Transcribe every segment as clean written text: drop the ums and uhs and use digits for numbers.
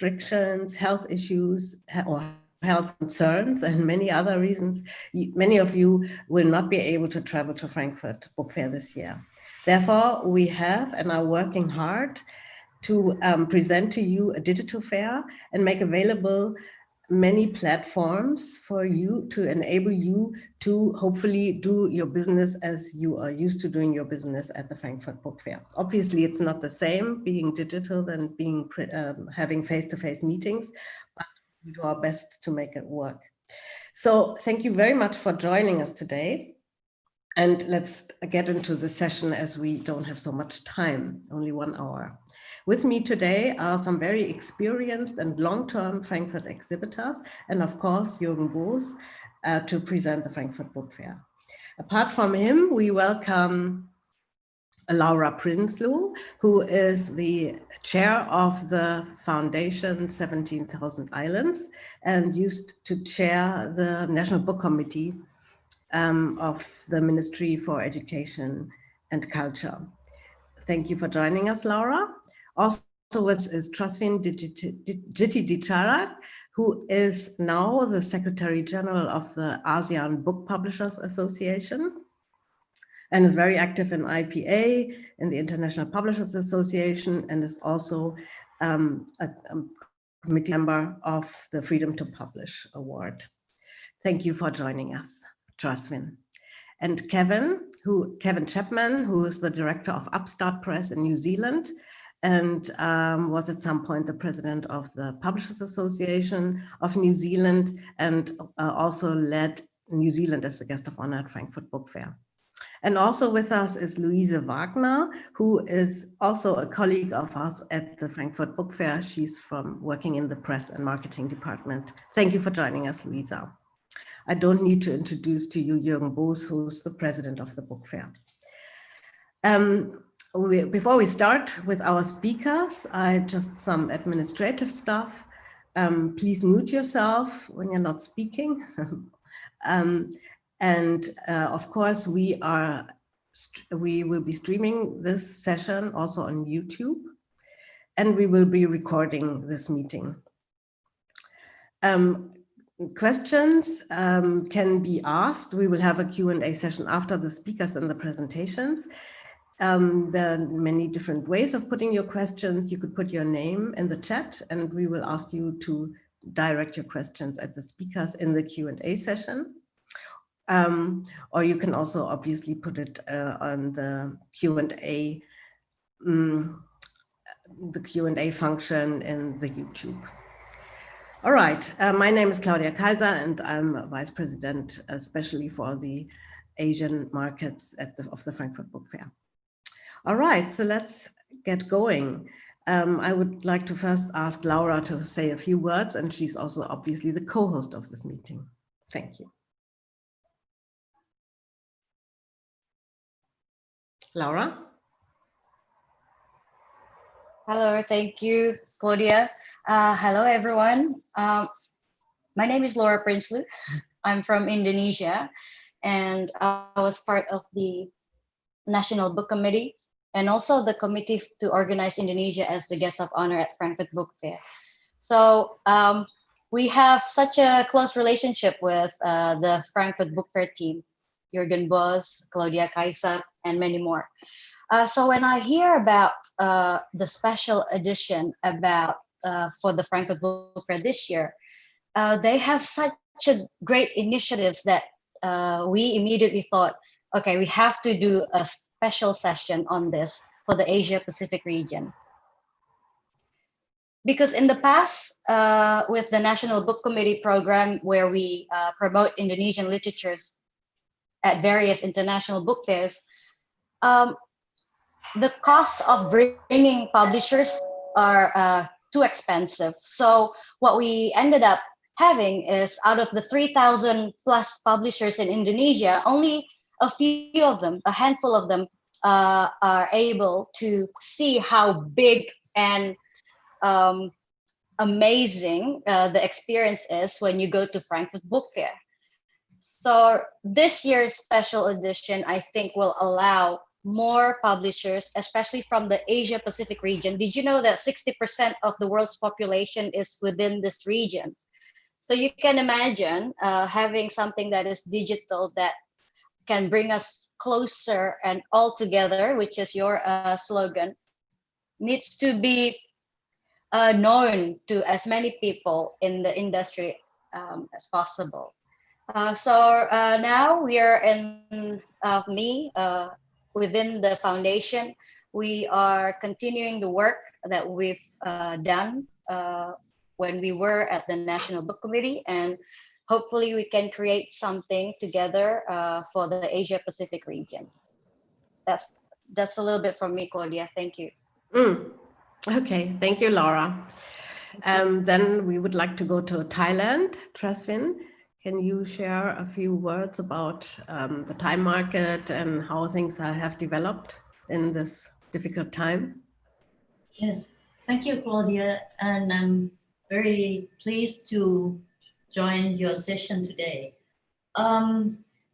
restrictions, health issues, or health concerns, and many other reasons, many of you will not be able to travel to Frankfurt Book Fair this year. Therefore, we have and are working hard to present to you a digital fair and make available many platforms for you to enable you to hopefully do your business as you are used to doing your business at the Frankfurt Book Fair. Obviously, it's not the same being digital than being having face-to-face meetings, but we do our best to make it work. So thank you very much for joining us today. And let's get into the session as we don't have so much time, only 1 hour. With me today are some very experienced and long-term Frankfurt exhibitors, and of course, Jürgen Boos to present the Frankfurt Book Fair. Apart from him, we welcome Laura Prinsloo, who is the chair of the foundation 17,000 Islands and used to chair the National Book Committee of the Ministry for Education and Culture. Thank you for joining us, Laura. Also with us is Trasvin Jiti, who is now the Secretary General of the ASEAN Book Publishers Association and is very active in IPA, in the International Publishers Association, and is also a committee member of the Freedom to Publish Award. Thank you for joining us, Trasvin. And Kevin Chapman, who is the director of Upstart Press in New Zealand, and was at some point the president of the Publishers Association of New Zealand, and also led New Zealand as the guest of honor at Frankfurt Book Fair. And also with us is Luise Wagner, who is also a colleague of us at the Frankfurt Book Fair. She's working in the press and marketing department. Thank you for joining us, Luisa. I don't need to introduce to you Jürgen Boos, who's the president of the book fair. Before we start with our speakers, just some administrative stuff. Please mute yourself when you're not speaking. Of course, we will be streaming this session also on YouTube, and we will be recording this meeting. Questions can be asked. We will have a Q&A session after the speakers and the presentations. There are many different ways of putting your questions. You could put your name in the chat and we will ask you to direct your questions at the speakers in the Q&A session. Or you can also obviously put it on the Q&A function in the YouTube. All right, my name is Claudia Kaiser and I'm Vice President, especially for the Asian markets of the Frankfurt Book Fair. All right, so let's get going. I would like to first ask Laura to say a few words, and she's also obviously the co-host of this meeting. Thank you. Laura? Hello, thank you, Claudia. Hello, everyone. My name is Laura Prinsloo. I'm from Indonesia, and I was part of the National Book Committee and also the committee to organize Indonesia as the guest of honor at Frankfurt Book Fair. So we have such a close relationship with the Frankfurt Book Fair team, Jürgen Boos, Claudia Kaiser, and many more. So when I hear about the special edition for the Frankfurt Book Fair this year, they have such a great initiatives that we immediately thought, okay, we have to do a special session on this for the Asia Pacific region. Because in the past, with the National Book Committee program, where we promote Indonesian literatures at various international book fairs, the cost of bringing publishers are too expensive. So what we ended up having is, out of the 3,000 plus publishers in Indonesia, only a few of them, a handful of them, are able to see how big and amazing the experience is when you go to Frankfurt Book Fair. So this year's special edition, I think, will allow more publishers, especially from the Asia Pacific region. Did you know that 60% of the world's population is within this region? So you can imagine having something that is digital that can bring us closer and all together, which is your slogan, needs to be known to as many people in the industry as possible. So now we are in within the foundation. We are continuing the work that we've done when we were at the National Book Committee, and hopefully we can create something together for the Asia Pacific region. That's a little bit from me, Claudia. Thank you. Okay, thank you, Laura. Then we would like to go to Thailand. Trasvin, can you share a few words about the Thai market and how things have developed in this difficult time? Yes, thank you, Claudia. And I'm very pleased to join your session today.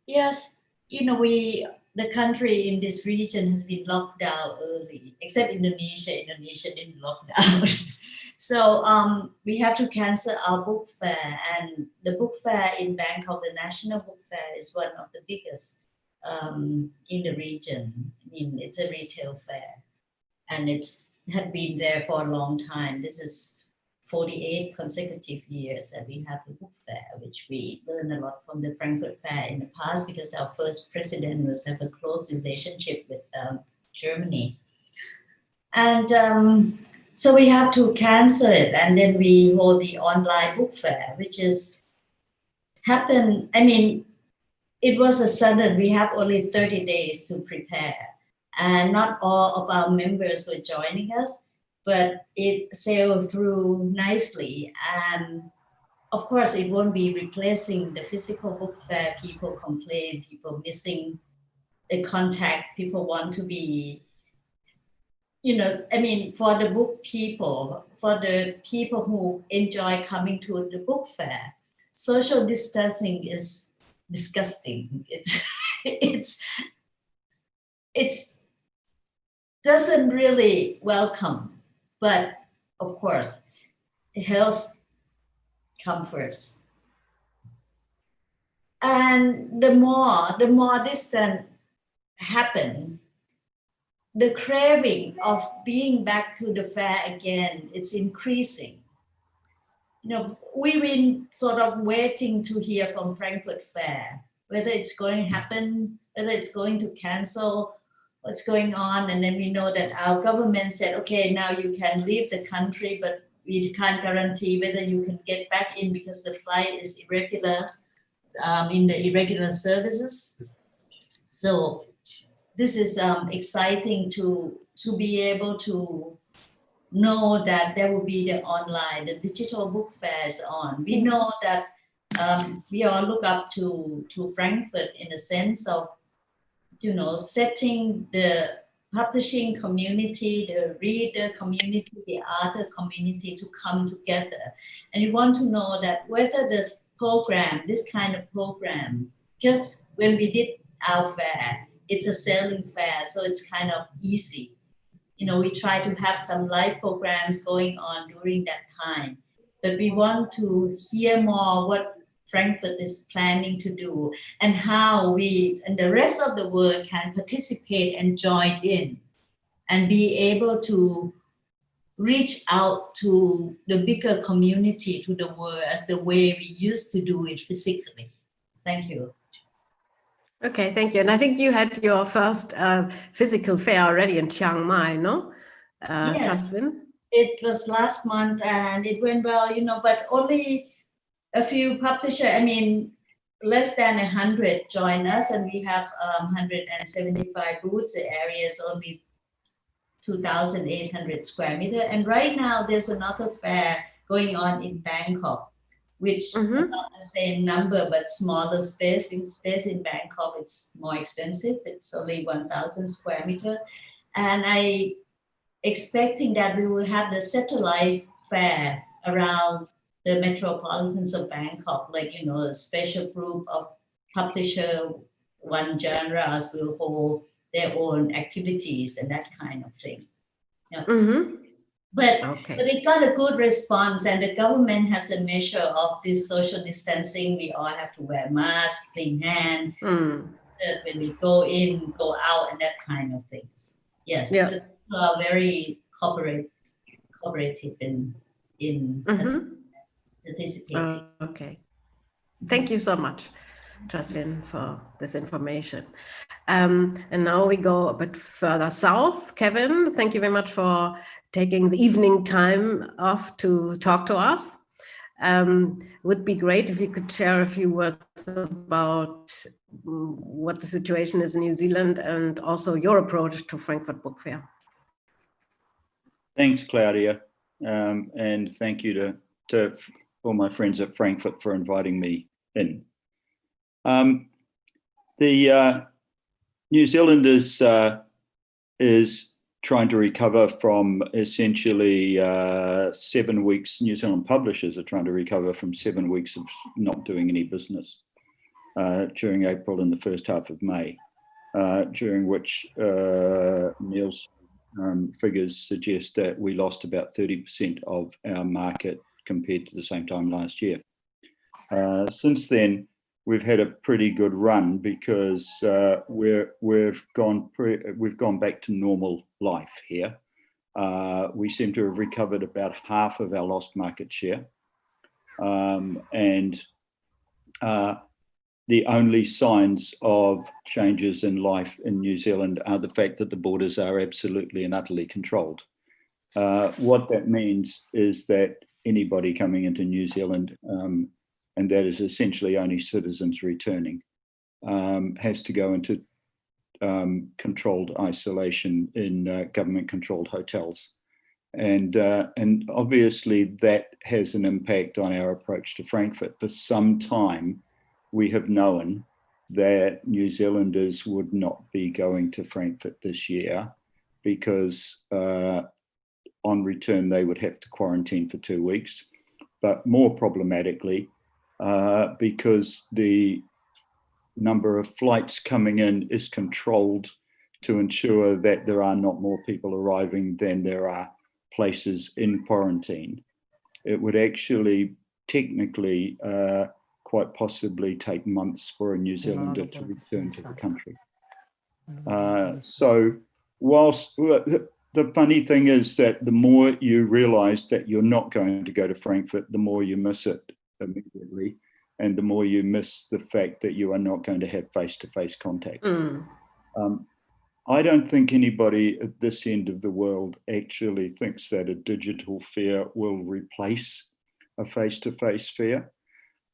Yes, the country in this region has been locked down early, except Indonesia. Indonesia didn't lock down. So we have to cancel our book fair, and the book fair in Bangkok, the National Book Fair, is one of the biggest in the region. I mean, it's a retail fair, and it's had been there for a long time. This is 48 consecutive years that we have the book fair, which we learned a lot from the Frankfurt Fair in the past, because our first president was have a close relationship with Germany. And so we have to cancel it, and then we hold the online book fair, which is happened. I mean, it was a sudden, we have only 30 days to prepare, and not all of our members were joining us, but it sailed through nicely. And of course, it won't be replacing the physical book fair. People complain, people missing the contact, people want to be, I mean, for the book people, for the people who enjoy coming to the book fair, social distancing is disgusting. It's doesn't really welcome, but of course, health comforts. And the more distant happen, the craving of being back to the fair again, it's increasing. We've been sort of waiting to hear from Frankfurt Fair, whether it's going to happen, whether it's going to cancel, what's going on. And then we know that our government said, okay, now you can leave the country, but we can't guarantee whether you can get back in because the flight is irregular, in the irregular services. So this is exciting to be able to know that there will be the online, the digital book fairs on. We know that we all look up to Frankfurt in the sense of, setting the publishing community, the reader community, the author community to come together. And you want to know that whether the program, this kind of program, because when we did our fair, it's a selling fair, so it's kind of easy. We try to have some live programs going on during that time, but we want to hear more what Frankfurt is planning to do and how we and the rest of the world can participate and join in and be able to reach out to the bigger community, to the world, as the way we used to do it physically. Thank you. Okay, thank you. And I think you had your first physical fair already in Chiang Mai, no? Yes, Trasvin? it was last month and it went well, but only a few publishers, less than 100 join us, and we have 175 booths. The area is only 2,800 square meters. And right now there's another fair going on in Bangkok, which is not the same number, but smaller space. Because space in Bangkok, it's more expensive. It's only 1,000 square meters. And I expecting that we will have the satellite fair around the metropolitans of Bangkok, like, a special group of publisher, one genres will hold their own activities and that kind of thing. Yeah. Mm-hmm. But Okay. it got a good response, and the government has a measure of this social distancing. We all have to wear masks, clean hands when we go in, go out, and that kind of things. Yes, Yeah. but people are very cooperative in participating. Okay. Thank you so much, Jasmine, for this information. And now we go a bit further south. Kevin, thank you very much for taking the evening time off to talk to us. Would be great if you could share a few words about what the situation is in New Zealand and also your approach to Frankfurt Book Fair. Thanks, Claudia. And thank you to all my friends at Frankfurt for inviting me in. New Zealand is trying to recover from essentially 7 weeks. New Zealand publishers are trying to recover from 7 weeks of not doing any business during April and the first half of May, during which Neil's figures suggest that we lost about 30% of our market compared to the same time last year. Since then, we've had a pretty good run because we've gone back to normal life here. We seem to have recovered about half of our lost market share, and the only signs of changes in life in New Zealand are the fact that the borders are absolutely and utterly controlled. What that means is that anybody coming into New Zealand, and that is essentially only citizens returning, has to go into controlled isolation in government-controlled hotels. And obviously that has an impact on our approach to Frankfurt. For some time, we have known that New Zealanders would not be going to Frankfurt this year because on return they would have to quarantine for 2 weeks. But more problematically, because the number of flights coming in is controlled to ensure that there are not more people arriving than there are places in quarantine. It would actually technically quite possibly take months for a New Zealander to return to the country. So whilst the funny thing is that the more you realize that you're not going to go to Frankfurt, the more you miss it immediately, and the more you miss the fact that you are not going to have face-to-face contact. I don't think anybody at this end of the world actually thinks that a digital fair will replace a face-to-face fair.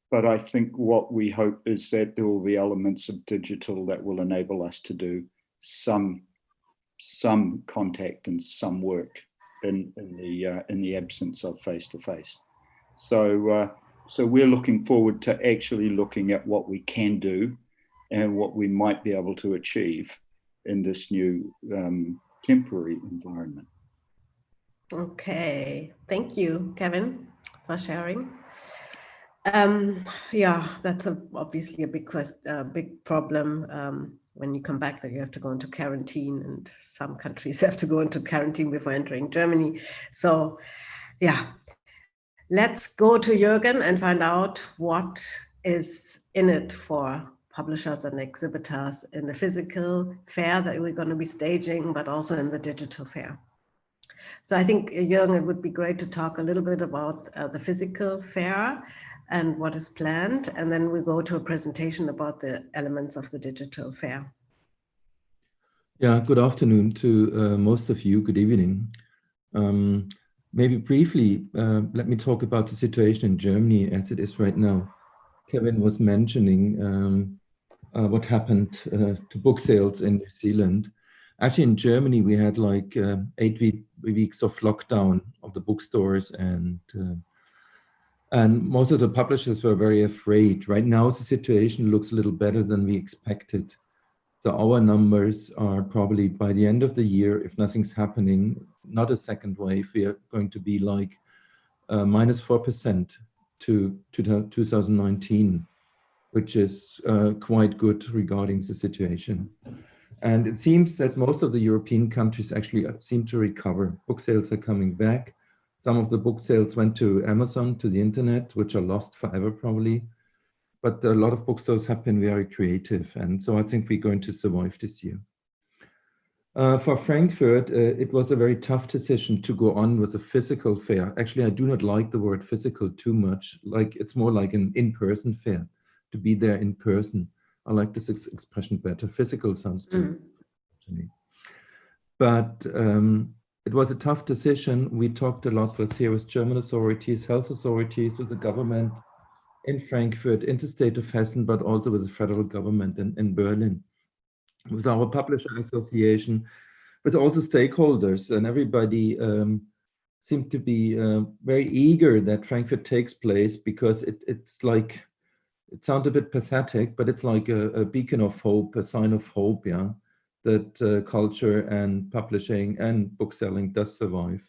But I think what we hope is that there will be elements of digital that will enable us to do some contact and some work in the absence of face-to-face. So we're looking forward to actually looking at what we can do and what we might be able to achieve in this new temporary environment. Okay, thank you, Kevin, for sharing. Yeah, that's obviously a big problem when you come back, that you have to go into quarantine, and some countries have to go into quarantine before entering Germany. So yeah, let's go to Jürgen and find out what is in it for publishers and exhibitors in the physical fair that we're going to be staging, but also in the digital fair. So I think, Jürgen, it would be great to talk a little bit about the physical fair and what is planned, and then we go to a presentation about the elements of the digital fair. Yeah, good afternoon to most of you. Good evening. Maybe briefly, let me talk about the situation in Germany as it is right now. Kevin was mentioning what happened to book sales in New Zealand. Actually, in Germany, we had like 8 weeks of lockdown of the bookstores, and most of the publishers were very afraid. Right now, the situation looks a little better than we expected. So our numbers are probably by the end of the year, if nothing's happening, not a second wave, we are going to be like -4% to 2019, which is quite good regarding the situation. And it seems that most of the European countries actually seem to recover. Book sales are coming back. Some of the book sales went to Amazon, to the internet, which are lost forever probably. But a lot of bookstores have been very creative. And so I think we're going to survive this year. For Frankfurt, it was a very tough decision to go on with a physical fair. Actually, I do not like the word physical too much. Like, it's more like an in-person fair, to be there in person. I like this expression better. Physical sounds too to me. But it was a tough decision. We talked a lot with German authorities, health authorities, with the government in Frankfurt, in the state of Hessen, but also with the federal government in Berlin, with our publisher association, with all the stakeholders, and everybody seemed to be very eager that Frankfurt takes place, because it's like, it sounds a bit pathetic, but it's like a beacon of hope, a sign of hope, yeah, that culture and publishing and bookselling does survive.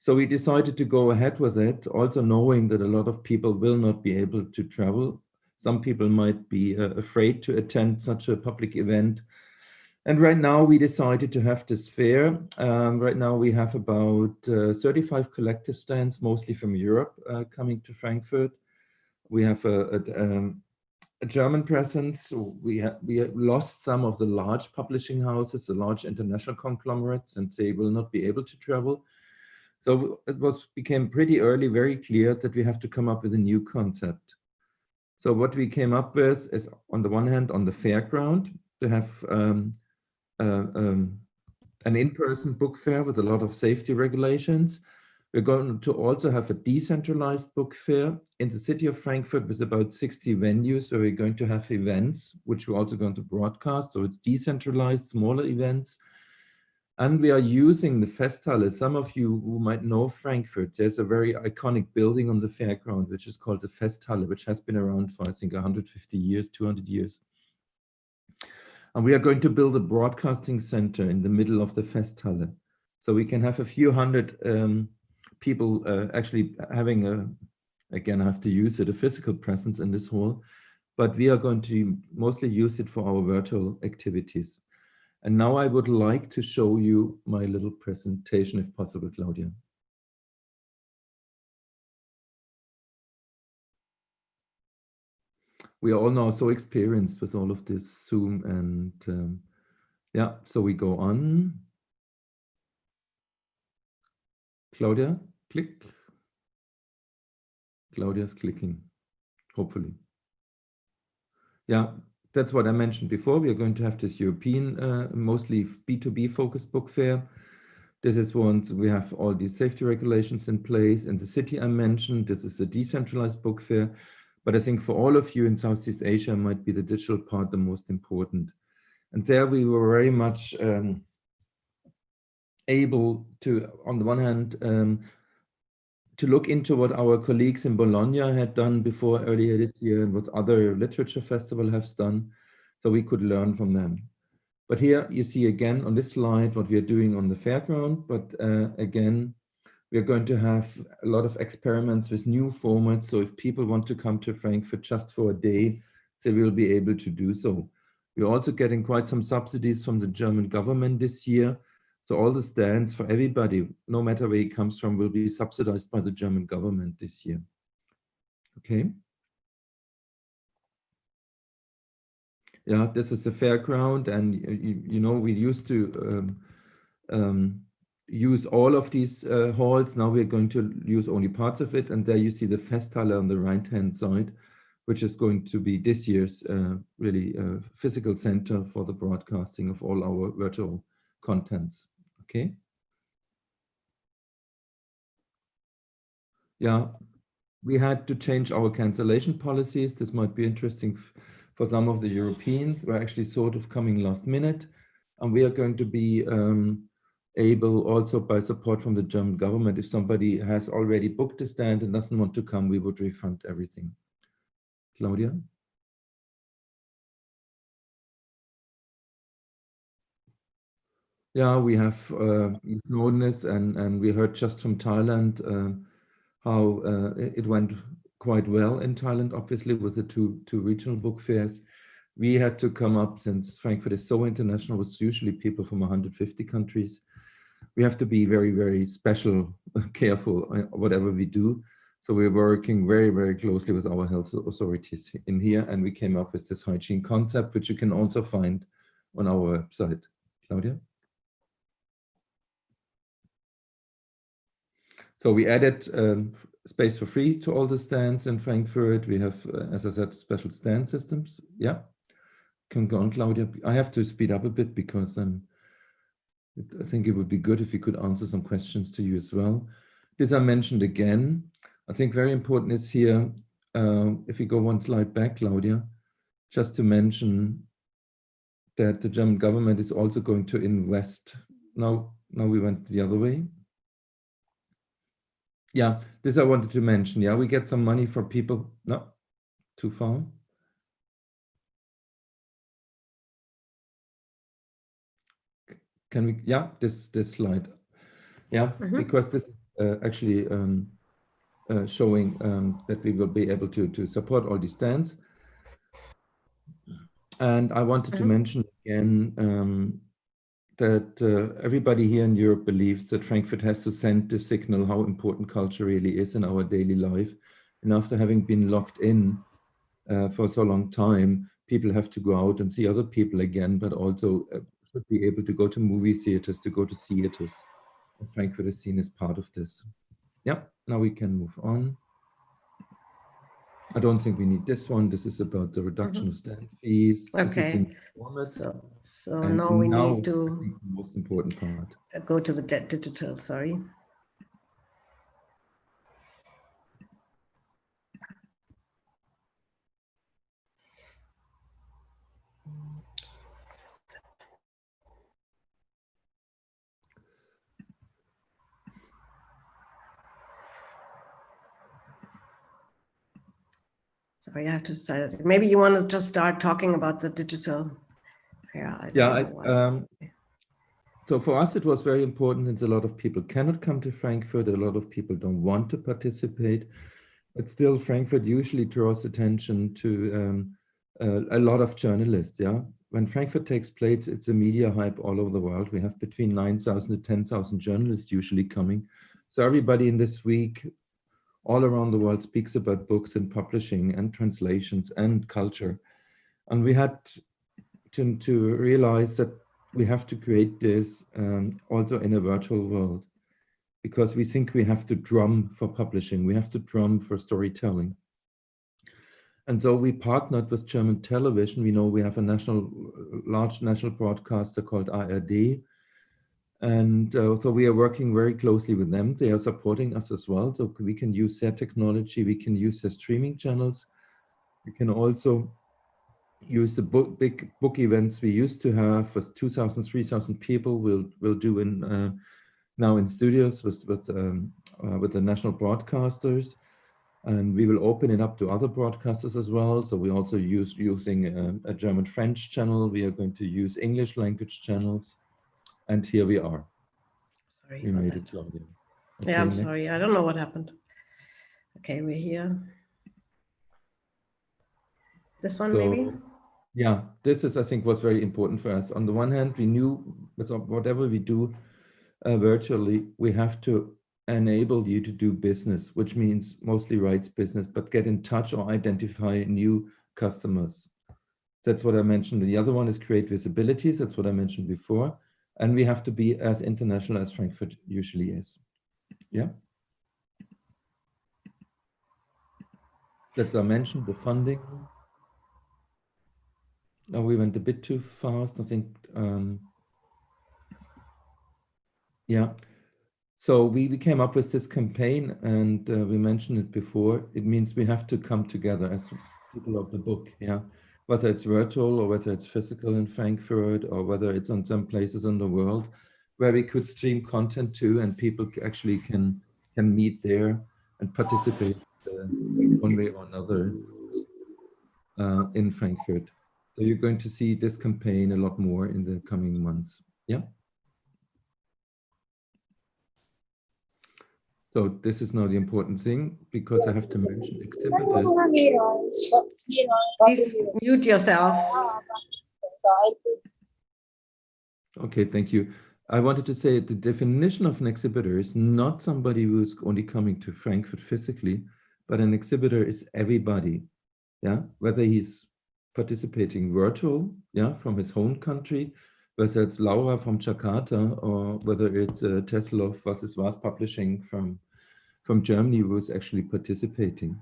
So we decided to go ahead with it, also knowing that a lot of people will not be able to travel. Some people might be afraid to attend such a public event. And right now we decided to have this fair. Right now we have about 35 collector stands, mostly from Europe, coming to Frankfurt. We have a German presence. We lost some of the large publishing houses, the large international conglomerates, and they will not be able to travel. So it became pretty early, very clear that we have to come up with a new concept. So what we came up with is, on the one hand, on the fairground, to have an in-person book fair with a lot of safety regulations. We're going to also have a decentralized book fair in the city of Frankfurt with about 60 venues, where we're going to have events, which we're also going to broadcast. So it's decentralized, smaller events. And we are using the Festhalle. Some of you who might know Frankfurt, there's a very iconic building on the fairground, which is called the Festhalle, which has been around for, I think, 150 years, 200 years. And we are going to build a broadcasting center in the middle of the Festhalle. So we can have a few hundred people actually having again, I have to use it, a physical presence in this hall, but we are going to mostly use it for our virtual activities. And now I would like to show you my little presentation, if possible, Claudia. We are all now so experienced with all of this Zoom, and yeah, so we go on. Claudia, click. Claudia's clicking, hopefully. Yeah, that's what I mentioned before. We are going to have this European, mostly B2B focused book fair. This is once we have all these safety regulations in place. In the city I mentioned, this is a decentralized book fair. But I think for all of you in Southeast Asia might be the digital part the most important. And there we were very much able to, on the one hand, to look into what our colleagues in Bologna had done before earlier this year, and what other literature festival has done, so we could learn from them. But here you see again on this slide what we are doing on the fairground, but again, we are going to have a lot of experiments with new formats. So if people want to come to Frankfurt just for a day, they will be able to do so. We're also getting quite some subsidies from the German government this year. So all the stands for everybody, no matter where he comes from, will be subsidized by the German government this year. Okay. Yeah, this is the fairground, and you know, we used to use all of these halls. Now we're going to use only parts of it, and there you see the Festhalle on the right-hand side, which is going to be this year's really physical center for the broadcasting of all our virtual contents. Okay. Yeah, we had to change our cancellation policies. This might be interesting for some of the Europeans. We're actually sort of coming last minute, and we are going to be able also by support from the German government. If somebody has already booked a stand and doesn't want to come, we would refund everything. Claudia? Yeah, we have known this, and we heard just from Thailand how it went quite well in Thailand, obviously, with the two regional book fairs. we had to come up, since Frankfurt is so international, with usually people from 150 countries. We have to be very, very special, careful, whatever we do. So we're working very, very closely with our health authorities in here, and we came up with this hygiene concept, which you can also find on our website. Claudia? So we added space for free to all the stands in Frankfurt. We have, as I said, special stand systems. Yeah, can go on, Claudia. I have to speed up a bit because I think it would be good if we could answer some questions to you as well. This I mentioned again. I think very important is here, if we go one slide back, Claudia, just to mention that the German government is also going to invest. Now we went the other way. Yeah, this I wanted to mention. Yeah, we get some money for people. No, too far. Can we? Yeah, this slide. Yeah, because this is actually showing that we will be able to support all these stands. And I wanted to mention again that everybody here in Europe believes that Frankfurt has to send the signal how important culture really is in our daily life. And after having been locked in for so long time, people have to go out and see other people again, but also should be able to go to movie theaters, to go to theaters. And Frankfurt is seen as part of this. Yeah, now we can move on. I don't think we need this one. This is about the reduction of stand fees. Okay. So now we need to, I think the most important part. Go to the digital, sorry. Sorry, I have to start. Maybe you want to just start talking about the digital fair. So for us, it was very important, since a lot of people cannot come to Frankfurt, a lot of people don't want to participate, but still Frankfurt usually draws attention to a lot of journalists. Yeah, when Frankfurt takes place, it's a media hype all over the world. We have between 9,000 to 10,000 journalists usually coming. So everybody in this week all around the world speaks about books and publishing and translations and culture. And we had to realize that we have to create this also in a virtual world, because we think we have to drum for publishing, we have to drum for storytelling. And so we partnered with German television. We know we have a large national broadcaster called ARD. And so we are working very closely with them. They are supporting us as well. So we can use their technology. We can use their streaming channels. We can also use the big book events we used to have with 2,000, 3,000 people. We'll do now in studios with the national broadcasters. And we will open it up to other broadcasters as well. So we also using a German-French channel. We are going to use English language channels. And here we are. Sorry. We made it, Claudia. Okay, yeah, I'm sorry. I don't know what happened. Okay, we're here. This one, maybe? Yeah, this is, I think, was very important for us. On the one hand, we knew with whatever we do virtually, we have to enable you to do business, which means mostly rights business, but get in touch or identify new customers. That's what I mentioned. The other one is create visibilities. That's what I mentioned before. And we have to be as international as Frankfurt usually is. Yeah. That I mentioned, the funding. Now we went a bit too fast, I think. Yeah. So we came up with this campaign, and we mentioned it before. It means we have to come together as people of the book. Yeah. Whether it's virtual or whether it's physical in Frankfurt or whether it's on some places in the world where we could stream content to, and people actually can meet there and participate one way or another in Frankfurt. So you're going to see this campaign a lot more in the coming months. Yeah. So this is now the important thing, because I have to mention exhibitors. Please mute yourself. Okay, thank you. I wanted to say the definition of an exhibitor is not somebody who's only coming to Frankfurt physically, but an exhibitor is everybody, yeah, whether he's participating virtual, yeah, from his home country, whether it's Laura from Jakarta, or whether it's Tesla of Was ist was Publishing from Germany who's actually participating.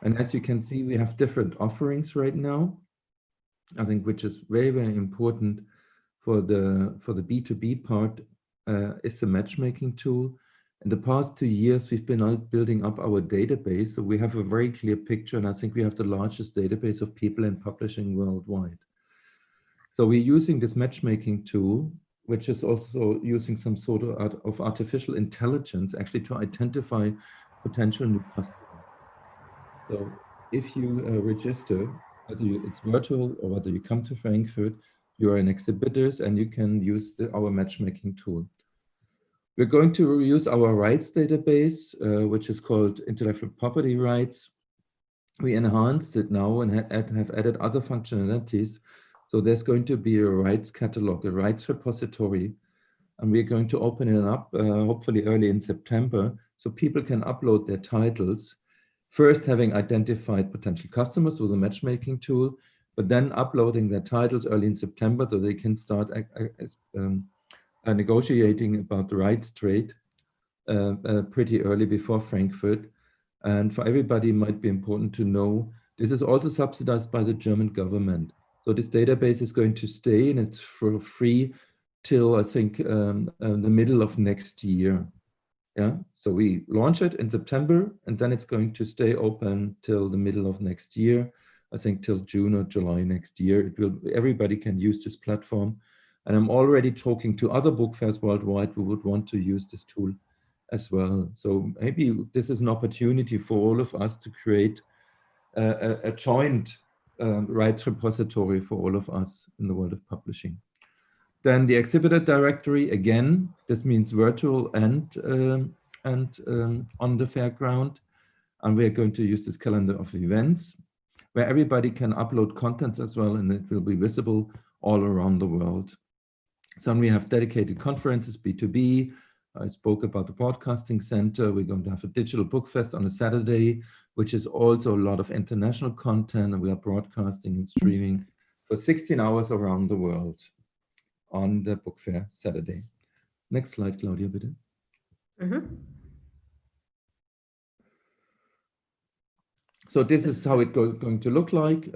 And as you can see, we have different offerings right now, I think, which is very, very important for the B2B part, is the matchmaking tool. In the past 2 years, we've been out building up our database. So we have a very clear picture, and I think we have the largest database of people in publishing worldwide. So we're using this matchmaking tool, which is also using some sort of artificial intelligence actually to identify potential new customers. So if you register, whether it's virtual or whether you come to Frankfurt, you are an exhibitor and you can use our matchmaking tool. We're going to use our rights database, which is called Intellectual Property Rights. We enhanced it now and have added other functionalities. So there's going to be a rights catalog, a rights repository, and we're going to open it up hopefully early in September, so people can upload their titles, first having identified potential customers with a matchmaking tool, but then uploading their titles early in September so they can start negotiating about the rights trade pretty early before Frankfurt. And for everybody, it might be important to know, this is also subsidized by the German government. So this database is going to stay, and it's for free till, I think, the middle of next year. Yeah, so we launch it in September, and then it's going to stay open till the middle of next year. I think till June or July next year. It will, everybody can use this platform. And I'm already talking to other book fairs worldwide who would want to use this tool as well. So maybe this is an opportunity for all of us to create a joint rights repository for all of us in the world of publishing. Then the exhibitor directory, again, this means virtual and on the fairground. And we're going to use this calendar of events where everybody can upload contents as well, and it will be visible all around the world. Then we have dedicated conferences, B2B. I spoke about the broadcasting center. We're going to have a digital book fest on a Saturday, which is also a lot of international content, and we are broadcasting and streaming for 16 hours around the world on the book fair Saturday. Next slide, Claudia, bitte. Mm-hmm. So this is how it's going to look like,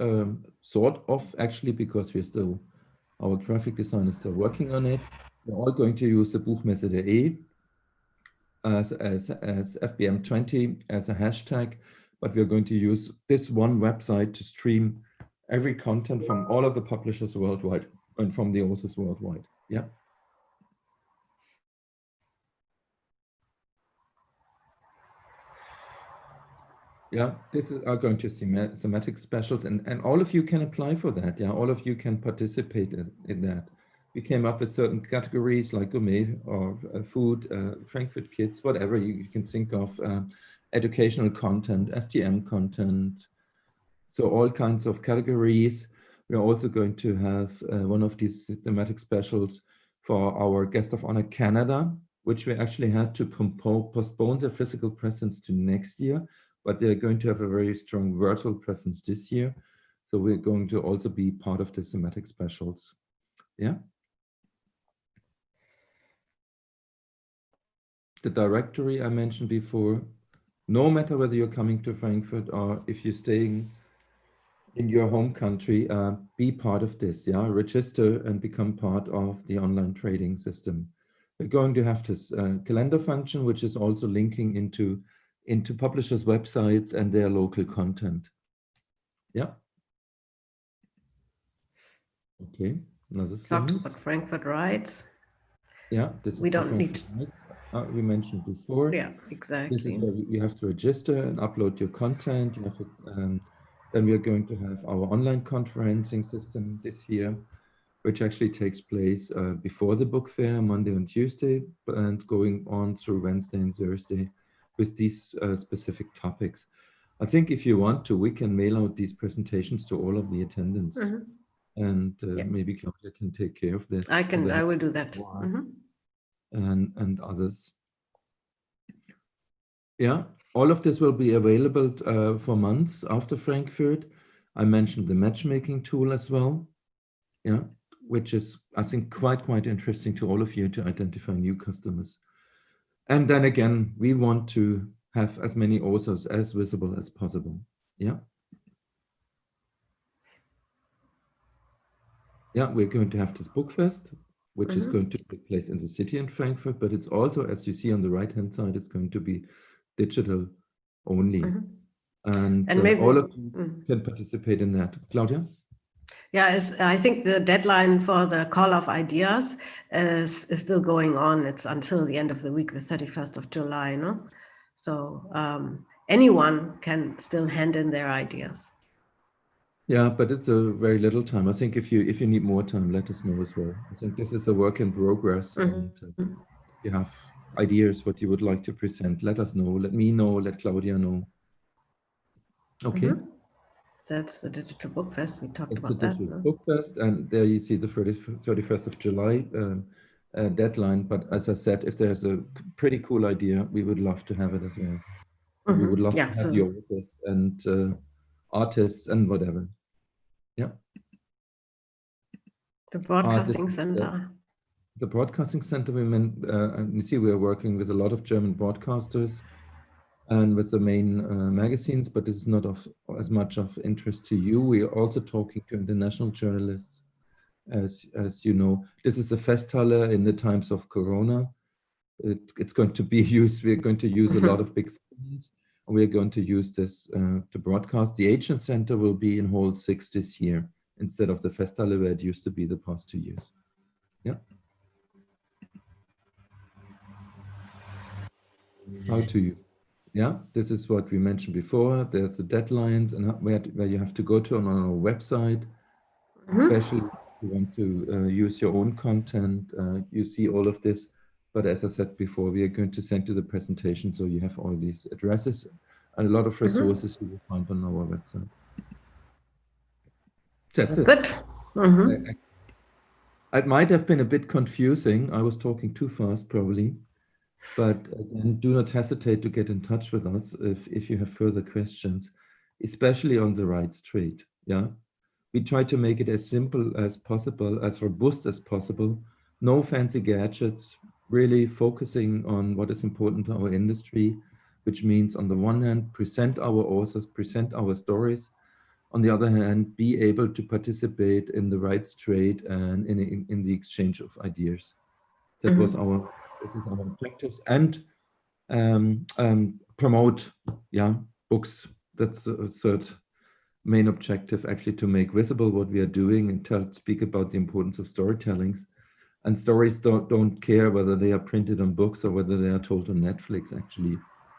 sort of actually, because we're still, our graphic design is still working on it. We're all going to use the Buchmesse.de as FBM20 as a hashtag, but we're going to use this one website to stream every content from all of the publishers worldwide and from the authors worldwide. Yeah. Yeah, this is are going to thematic specials, and all of you can apply for that. Yeah, all of you can participate in that. We came up with certain categories like gourmet or food, Frankfurt Kids, whatever you can think of, educational content, STM content. So all kinds of categories. We're also going to have one of these thematic specials for our Guest of Honor Canada, which we actually had to postpone their physical presence to next year, but they're going to have a very strong virtual presence this year. So we're going to also be part of the thematic specials. Yeah. The directory I mentioned before, no matter whether you're coming to Frankfurt or if you're staying in your home country, be part of this, yeah? Register and become part of the online trading system. We're going to have this calendar function, which is also linking into publishers' websites and their local content. Yeah. Okay, another slide. Talked about Frankfurt rights. Yeah, this we is don't need. We mentioned before. Yeah, exactly. This is where you have to register and upload your content. You have to, then we are going to have our online conferencing system this year, which actually takes place before the book fair, Monday and Tuesday, and going on through Wednesday and Thursday with these specific topics. I think if you want to, we can mail out these presentations to all of the attendants. And maybe Claudia can take care of this. I will do that. And others. Yeah, all of this will be available for months after Frankfurt. I mentioned the matchmaking tool as well. Yeah, which is, I think, quite interesting to all of you to identify new customers. And then again, we want to have as many authors as visible as possible. Yeah. Yeah, we're going to have this book fest, which is going to take place in the city in Frankfurt, but it's also, as you see on the right-hand side, it's going to be digital only. And maybe all of you can participate in that. Claudia? Yeah, I think the deadline for the call of ideas is still going on. It's until the end of the week, the 31st of July, no? So anyone can still hand in their ideas. Yeah, but it's a very little time. I think if you need more time, let us know as well. I think this is a work in progress. And if you have ideas what you would like to present, let us know. Let me know. Let Claudia know. Okay. That's the Digital Book Fest. We talked about the that. Digital Book Fest, and there you see the 31st of July deadline. But as I said, if there's a pretty cool idea, we would love to have it as well. We would love to have your authors and artists and whatever. Yeah. The Broadcasting Center. The Broadcasting Center, you see we are working with a lot of German broadcasters and with the main magazines, but this is not of as much of interest to you. We are also talking to international journalists, as you know. This is a Festhalle in the times of Corona. It's going to be used, we're going to use a lot of big screens. We're going to use this to broadcast. The Agent Center will be in Hall 6 this year, instead of the Festhalle where it used to be the past 2 years. Yeah. How to use. Yeah, this is what we mentioned before. There's the deadlines and where you have to go to on our website, especially if you want to use your own content. You see all of this. But as I said before, we are going to send you the presentation, so you have all these addresses and a lot of resources you will find on our website. That's it. It might have been a bit confusing. I was talking too fast, probably. But again, do not hesitate to get in touch with us if you have further questions, especially on the rights trade. Yeah, we try to make it as simple as possible, as robust as possible. No fancy gadgets. Really focusing on what is important to our industry, which means on the one hand, present our authors, present our stories. On the other hand, be able to participate in the rights trade and in the exchange of ideas. That was our objectives. And promote books. That's the third main objective, actually, to make visible what we are doing and speak about the importance of storytelling. And stories don't care whether they are printed on books or whether they are told on Netflix, actually.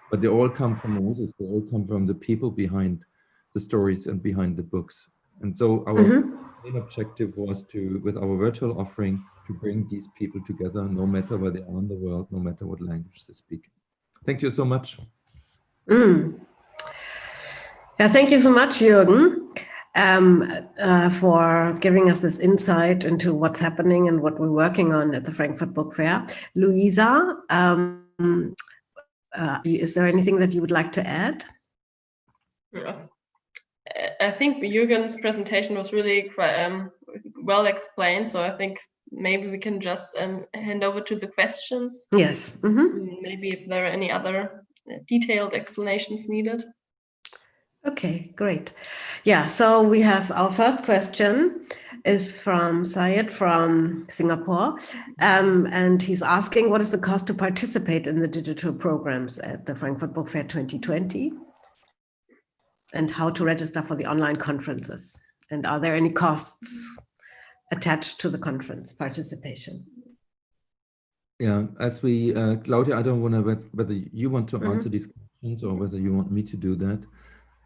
But they all come from authors. They all come from the people behind the stories and behind the books. And so our main objective was to, with our virtual offering, to bring these people together, no matter where they are in the world, no matter what language they speak. Thank you so much. Yeah, thank you so much, Jürgen. For giving us this insight into what's happening and what we're working on at the Frankfurt Book Fair. Luisa, is there anything that you would like to add? Yeah. I think Jürgen's presentation was really quite well explained, so I think maybe we can just hand over to the questions. Yes. Maybe if there are any other detailed explanations needed. Okay, great. Yeah, so we have our first question is from Syed from Singapore, and he's asking, what is the cost to participate in the digital programs at the Frankfurt Book Fair 2020, and how to register for the online conferences, and are there any costs attached to the conference participation? Yeah, as we, Claudia, I don't know whether you want to answer these questions or whether you want me to do that.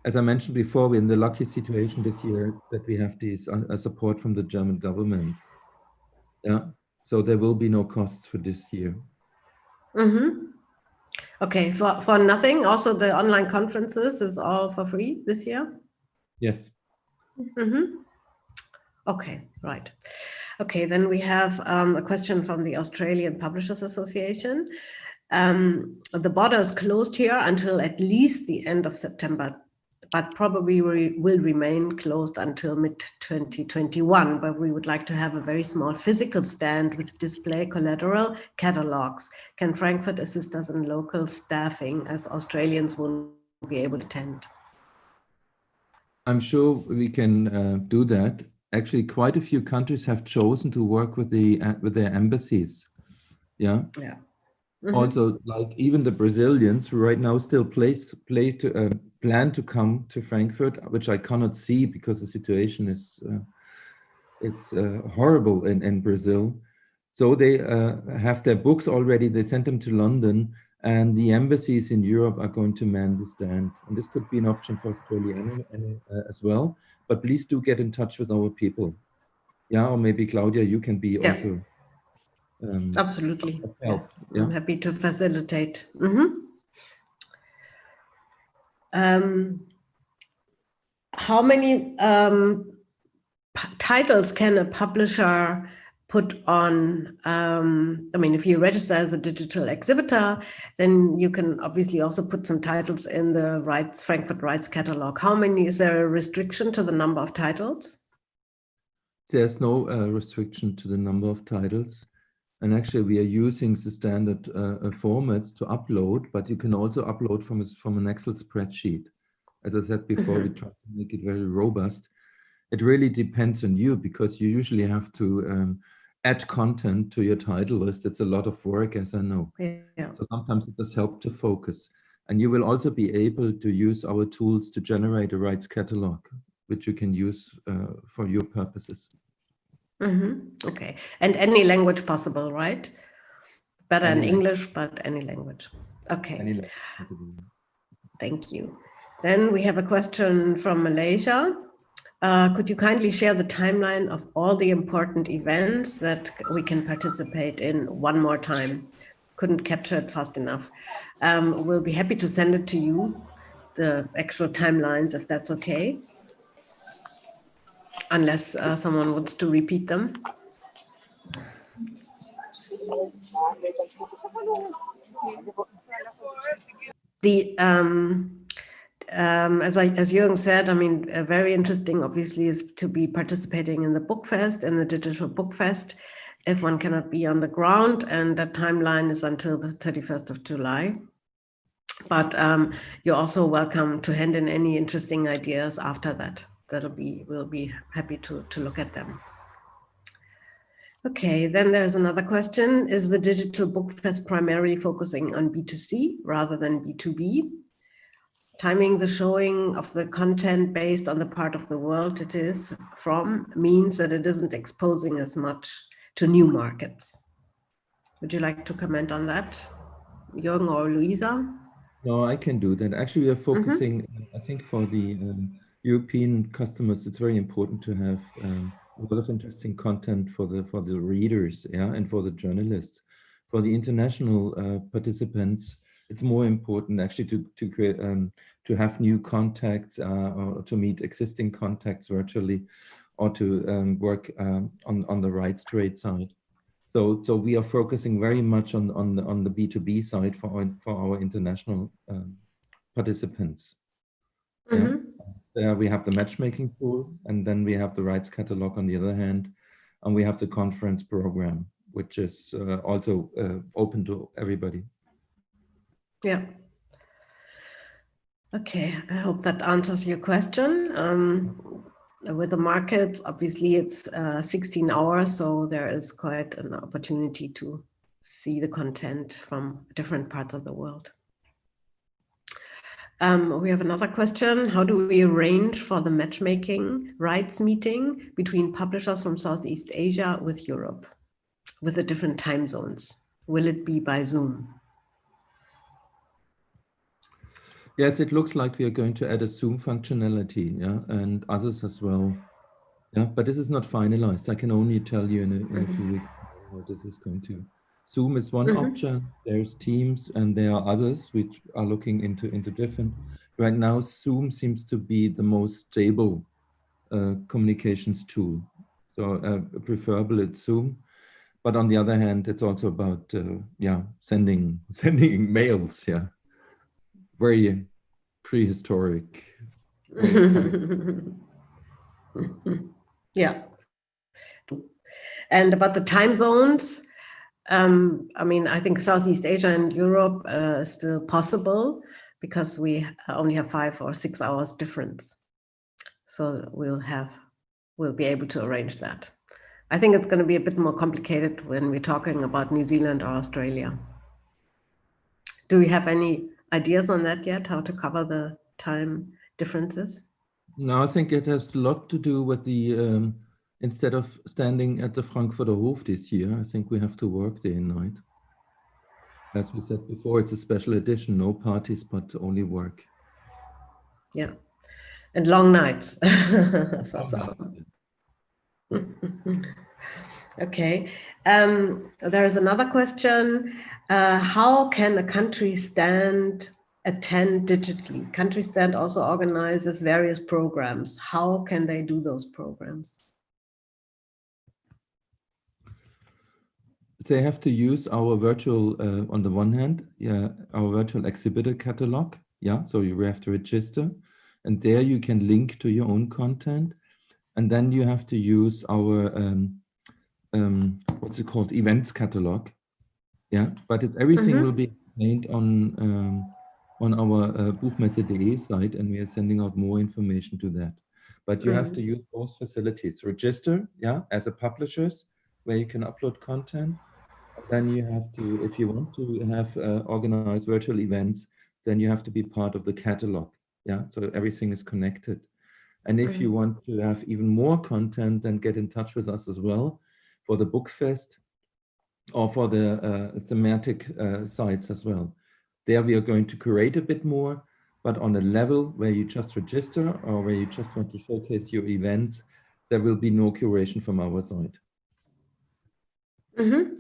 As I mentioned before, we're in the lucky situation this year that we have this support from the German government. Yeah, so there will be no costs for this year. Okay, for nothing. Also, the online conferences is all for free this year. Yes. Okay, right. Okay, then we have a question from the Australian Publishers Association. The border is closed here until at least the end of September, but probably will remain closed until mid-2021. But we would like to have a very small physical stand with display collateral catalogs. Can Frankfurt assist us in local staffing as Australians won't be able to attend? I'm sure we can do that. Actually, quite a few countries have chosen to work with their embassies. Yeah. Yeah. Also, like even the Brazilians who right now still plan to come to Frankfurt, which I cannot see because the situation is it's horrible in Brazil. So they have their books already. They sent them to London, and the embassies in Europe are going to man the stand. And this could be an option for Australia as well. But please do get in touch with our people. Yeah, or maybe Claudia, you can be also. Absolutely. Yes, yeah. I'm happy to facilitate. How many titles can a publisher put on? I mean, if you register as a digital exhibitor, then you can obviously also put some titles in the Frankfurt Rights catalog. How many? Is there a restriction to the number of titles? There's no restriction to the number of titles. And actually, we are using the standard formats to upload, but you can also upload from an Excel spreadsheet. As I said before, we try to make it very robust. It really depends on you because you usually have to add content to your title list. It's a lot of work, as I know. Yeah. So sometimes it does help to focus. And you will also be able to use our tools to generate a rights catalog, which you can use for your purposes. Okay, and any language possible, right? Better in English, but any language. Okay. Any language possible. Thank you. Then we have a question from Malaysia. Could you kindly share the timeline of all the important events that we can participate in one more time? Couldn't capture it fast enough. We'll be happy to send it to you, the actual timelines, if that's okay. Unless someone wants to repeat them. The as Jürgen said, I mean, very interesting, obviously, is to be participating in the Book Fest, in the Digital Book Fest, if one cannot be on the ground, and that timeline is until the 31st of July. But you're also welcome to hand in any interesting ideas after that. We'll be happy to look at them. Okay, then there's another question. Is the Digital Book Fest primarily focusing on B2C rather than B2B? Timing the showing of the content based on the part of the world it is from means that it isn't exposing as much to new markets. Would you like to comment on that, Jürgen or Luisa? No, I can do that. Actually, we are focusing, I think for the European customers, it's very important to have a lot of interesting content for the readers, yeah, and for the journalists. For the international participants, it's more important actually to create to have new contacts or to meet existing contacts virtually, or to work on the rights trade side. So we are focusing very much on the B2B side for our international participants. There we have the matchmaking tool, and then we have the rights catalog on the other hand, and we have the conference program, which is also open to everybody. Yeah. Okay, I hope that answers your question. With the markets, obviously it's 16 hours, so there is quite an opportunity to see the content from different parts of the world. We have another question. How do we arrange for the matchmaking rights meeting between publishers from Southeast Asia with Europe, with the different time zones? Will it be by Zoom? Yes, it looks like we are going to add a Zoom functionality, yeah, and others as well. Yeah, but this is not finalized. I can only tell you in a few weeks how this is going to. Zoom is one option. There's Teams, and there are others which are looking into different. Right now, Zoom seems to be the most stable communications tool. So preferable it's Zoom. But on the other hand, it's also about sending mails. Yeah, very prehistoric. Yeah. And about the time zones, I mean, I think Southeast Asia and Europe is still possible because we only have 5 or 6 hours difference. So we'll be able to arrange that. I think it's going to be a bit more complicated when we're talking about New Zealand or Australia. Do we have any ideas on that yet, how to cover the time differences? No, I think it has a lot to do with the, instead of standing at the Frankfurter Hof this year, I think we have to work day and night. As we said before, it's a special edition, no parties, but only work. Yeah, and long nights for some. Okay, there is another question. How can a country stand attend digitally? Country Stand also organizes various programs. How can they do those programs? They have to use our virtual, on the one hand, our virtual exhibitor catalog. Yeah, so you have to register, and there you can link to your own content, and then you have to use our what's it called, events catalog. Yeah, but everything will be made on our Buchmesse.de site, and we are sending out more information to that. But you have to use both facilities. Register, yeah, as a publishers, where you can upload content. Then you have to, if you want to have organized virtual events, then you have to be part of the catalog. Yeah, so everything is connected. And if you want to have even more content, then get in touch with us as well for the book fest or for the thematic sites as well. There we are going to curate a bit more, but on a level where you just register or where you just want to showcase your events, there will be no curation from our side.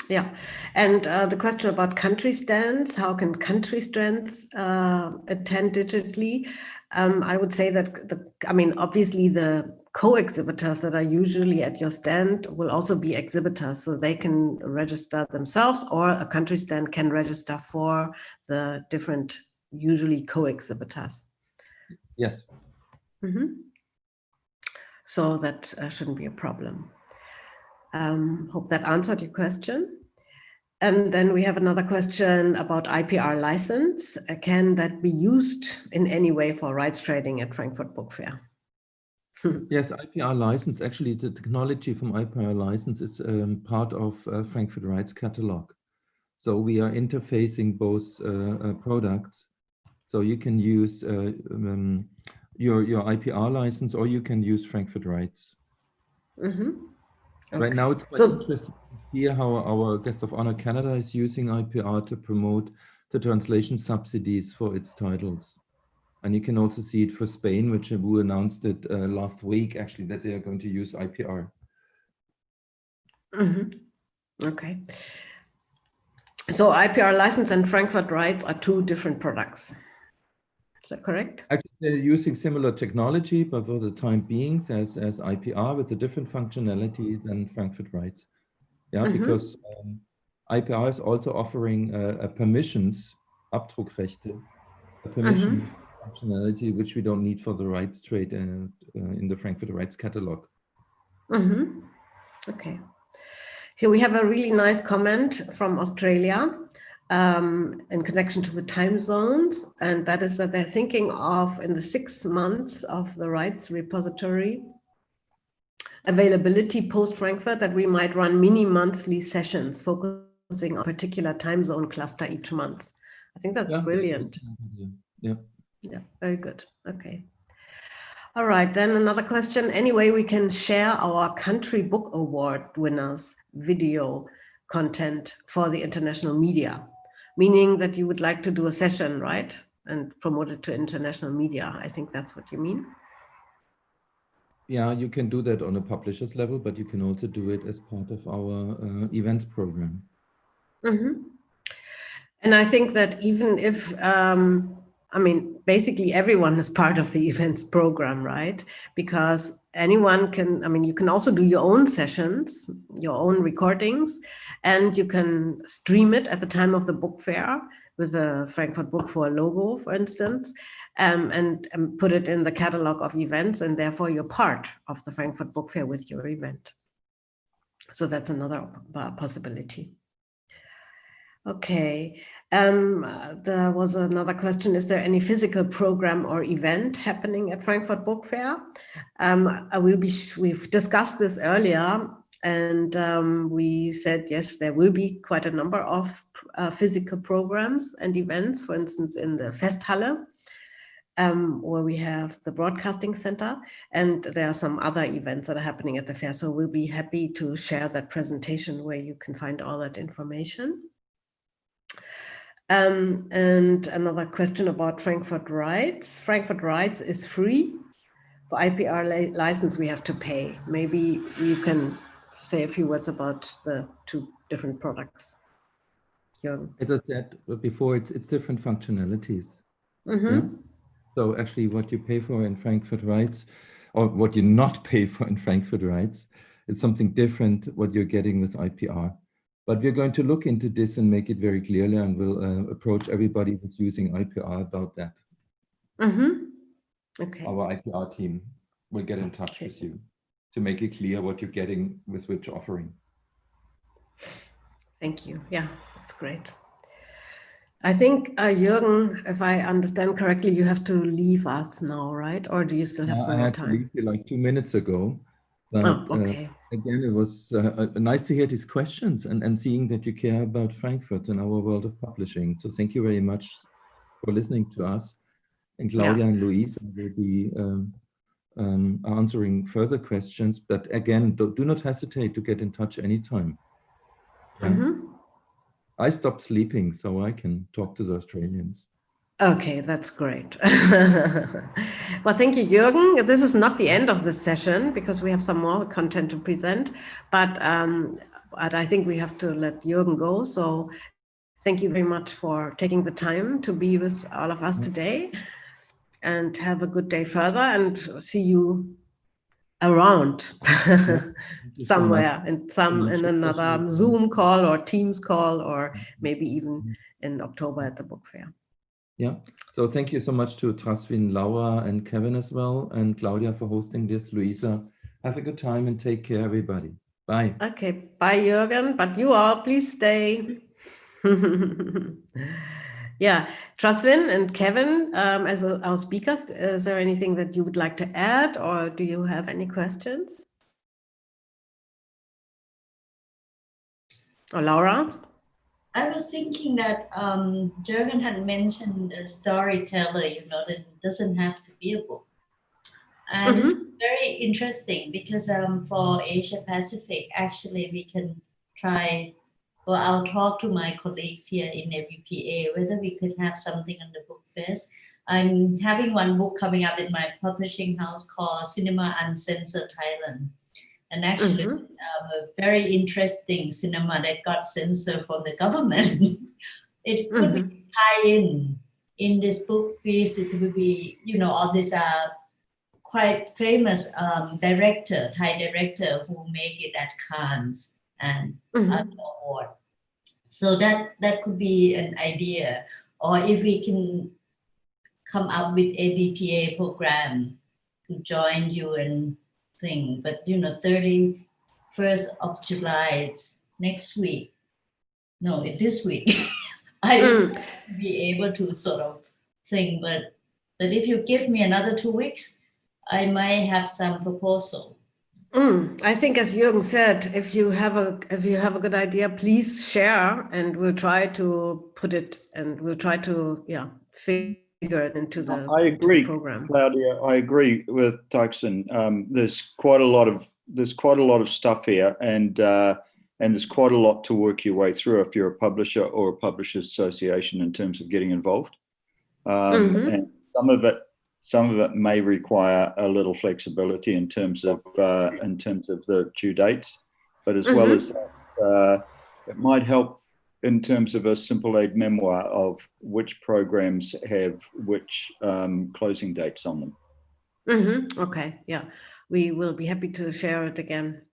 Yeah, and the question about country stands, how can country stands attend digitally? I would say that, obviously the co-exhibitors that are usually at your stand will also be exhibitors, so they can register themselves, or a country stand can register for the different, usually co-exhibitors. Yes. So that shouldn't be a problem. Hope that answered your question. And then we have another question about IPR license. Can that be used in any way for rights trading at Frankfurt Book Fair? Yes, IPR license, actually the technology from IPR license is part of Frankfurt Rights Catalog. So we are interfacing both products. So you can use your IPR license, or you can use Frankfurt Rights. Okay. Right now, it's quite interesting to hear how our guest of honor Canada is using IPR to promote the translation subsidies for its titles. And you can also see it for Spain, which who announced it last week, actually, that they are going to use IPR. Okay. So IPR license and Frankfurt Rights are two different products. Is that correct? Actually, they're using similar technology, but for the time being, as IPR with a different functionality than Frankfurt Rights. Yeah, because IPR is also offering permissions, Abdruckrechte, a permission functionality which we don't need for the rights trade in the Frankfurt Rights Catalog. Okay. Here we have a really nice comment from Australia in connection to the time zones, and that is that they're thinking of, in the 6 months of the rights repository availability post-Frankfurt, that we might run mini monthly sessions focusing on a particular time zone cluster each month. I think that's brilliant. Yeah, very good. Okay. All right, then another question. Anyway, we can share our country book award winners video content for the international media, meaning that you would like to do a session, right? And promote it to international media. I think that's what you mean. yeah, you can do that on a publisher's level, but you can also do it as part of our events program. Mm-hmm. And I think that even if, I mean, basically everyone is part of the events program, right? Because anyone can, I mean, you can also do your own sessions, your own recordings, and you can stream it at the time of the book fair with a Frankfurt Book Fair logo, for instance, and put it in the catalog of events, and therefore you're part of the Frankfurt Book Fair with your event. So that's another possibility. Okay, there was another question. Is there any physical program or event happening at Frankfurt Book Fair? We've discussed this earlier, and we said, yes, there will be quite a number of physical programs and events, for instance, in the Festhalle, where we have the broadcasting center, and there are some other events that are happening at the fair. So we'll be happy to share that presentation where you can find all that information. And another question about Frankfurt Rights. Frankfurt Rights is free. For IPR license, we have to pay. Maybe you can say a few words about the two different products. Jürgen. As I said before, it's different functionalities. Mm-hmm. Yeah? So actually what you pay for in Frankfurt Rights, or what you not pay for in Frankfurt Rights, is something different what you're getting with IPR. But we're going to look into this and make it very clearly, and we'll approach everybody who's using IPR about that. Mm-hmm. Okay. Our IPR team will get in touch with you to make it clear what you're getting with which offering. Thank you. Yeah, that's great. I think, Jürgen, if I understand correctly, you have to leave us now, right? Or do you still have some more time? I had to leave you like 2 minutes ago. But, okay. Again, it was nice to hear these questions and seeing that you care about Frankfurt and our world of publishing. So thank you very much for listening to us. And Claudia and Louise will be answering further questions. But again, do not hesitate to get in touch anytime. Yeah? Mm-hmm. I stopped sleeping so I can talk to the Australians. Okay, that's great. Well, thank you, Jürgen. This is not the end of the session because we have some more content to present, but I think we have to let Jürgen go. So thank you very much for taking the time to be with all of us today, and have a good day further, and see you around somewhere in another Zoom call or Teams call, or maybe even in October at the book fair. Yeah, so thank you so much to Trasvin, Laura, and Kevin as well, and Claudia for hosting this. Louisa, have a good time and take care, everybody. Bye. Okay, bye, Jürgen. But you all, please stay. Yeah, Trasvin and Kevin, as our speakers, is there anything that you would like to add, or do you have any questions? Or Laura? I was thinking that Jürgen had mentioned a storyteller, that doesn't have to be a book. And it's very interesting because for Asia Pacific, actually we can try, or I'll talk to my colleagues here in ABPA, whether we could have something on the book fest. I'm having one book coming up in my publishing house called Cinema Uncensored Thailand. And actually, a very interesting cinema that got censored from the government. It could be tie in this book piece. It would be, all these quite famous Thai director who make it at Cannes and other award. So that could be an idea. Or if we can come up with ABPA program to join you and thing, but 31st of July, it's next week. No, it's this week. I will be able to sort of think, but if you give me another 2 weeks, I might have some proposal. I think, as Jürgen said, if you have a good idea, please share, and we'll try to put it, and we'll try to figure it into the I agree, program. Claudia. I agree with Taksin. There's quite a lot of stuff here, and there's quite a lot to work your way through if you're a publisher or a publishers association in terms of getting involved. And some of it Some of it may require a little flexibility in terms of the due dates, but as well as that, it might help in terms of a simple aid memoir of which programs have which closing dates on them. Okay, yeah, we will be happy to share it again.